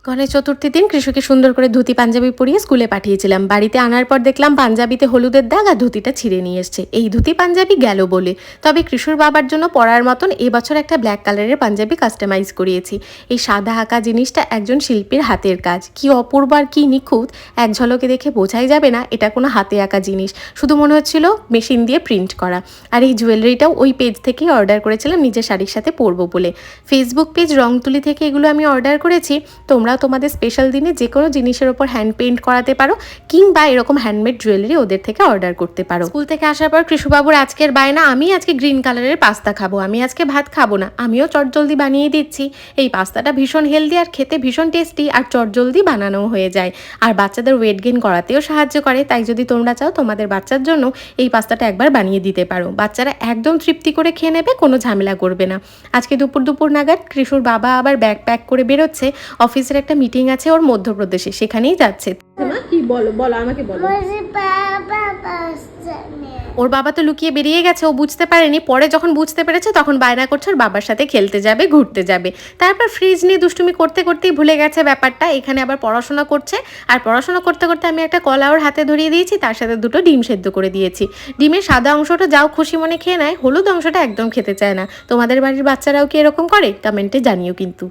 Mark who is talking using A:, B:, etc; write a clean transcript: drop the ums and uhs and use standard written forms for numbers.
A: গণেশ চতুর্থীর দিন কৃষকে সুন্দর করে ধুতি পাঞ্জাবি পরিয়ে স্কুলে পাঠিয়েছিলাম। বাড়িতে আনার পর দেখলাম পাঞ্জাবিতে হলুদের দাগ আর ধুতিটা ছিঁড়ে নিয়ে এসছে। এই ধুতি পাঞ্জাবি গেল বলে। তবে কৃষুর বাবার জন্য পরার মতন এবছর একটা ব্ল্যাক কালারের পাঞ্জাবি কাস্টমাইজ করিয়েছি। এই সাদা আঁকা জিনিসটা একজন শিল্পীর হাতের কাজ। কি অপূর্ব আর কি নিখুঁত, এক ঝলকে দেখে বোঝাই যাবে না এটা কোনো হাতে আঁকা জিনিস, শুধু মনে হচ্ছিল মেশিন দিয়ে প্রিন্ট করা। আর এই জুয়েলারিটাও ওই পেজ থেকেই অর্ডার করেছিলাম নিজের শাড়ির সাথে পরবো বলে। ফেসবুক পেজ রংতুলি থেকে এগুলো আমি অর্ডার করেছি। তোমরা তোমাদের স্পেশাল দিনে যে কোনো জিনিসের ওপর হ্যান্ড পেইন্ট করাতে পারো, কিংবা এরকম হ্যান্ডমেড জুয়েলারি ওদের থেকে অর্ডার করতে পারো। স্কুল থেকে আসার পর কৃষুবাবুর আজকের বায়না, আমি আজকে গ্রিন কালারের পাস্তা খাবো, আমি আজকে ভাত খাবো না। আমিও চটজলদি বানিয়ে দিচ্ছি। এই পাস্তাটা ভীষণ হেলদি আর খেতে ভীষণ টেস্টি, আর চটজলদি বানানো হয়ে যায়, আর বাচ্চাদের ওয়েট গেইন করাতেও সাহায্য করে। তাই যদি তোমরা চাও তোমাদের বাচ্চার জন্য এই পাস্তাটা একবার বানিয়ে দিতে পারো। বাচ্চারা একদম তৃপ্তি করে খেয়ে নেবে, কোনো ঝামেলা করবে না। আজকে দুপুর নাগাদ কৃষুর বাবা আবার ব্যাগ প্যাক করে বেরোচ্ছে। অফিসের একটা মিটিং আছে ওর মধ্যপ্রদেশে, সেখানেই যাচ্ছে।
B: কি বলো বলো আমাকে বলো।
A: ওর বাবা তো লুকিয়ে বেরিয়ে গেছে, ও বুঝতে পারেনি। পরে যখন বুঝতে পেরেছে তখন বায়না করছে ওর বাবার সাথে খেলতে যাবে, ঘুরতে যাবে। তারপর ফ্রিজ নিয়ে দুষ্টুমি করতে করতেই ভুলে গেছে ব্যাপারটা। এখানে আবার পড়াশোনা করছে, আর পড়াশোনা করতে করতে আমি একটা কলা ওর হাতে ধরিয়ে দিয়েছি, তার সাথে দুটো ডিম সেদ্ধ করে দিয়েছি। ডিমের সাদা অংশটা যাও খুশি মনে খেয়ে নেয়, হলুদ অংশটা একদম খেতে চায় না। তোমাদের বাড়ির বাচ্চারাও কি এরকম করে? কমেন্টে জানিও কিন্তু।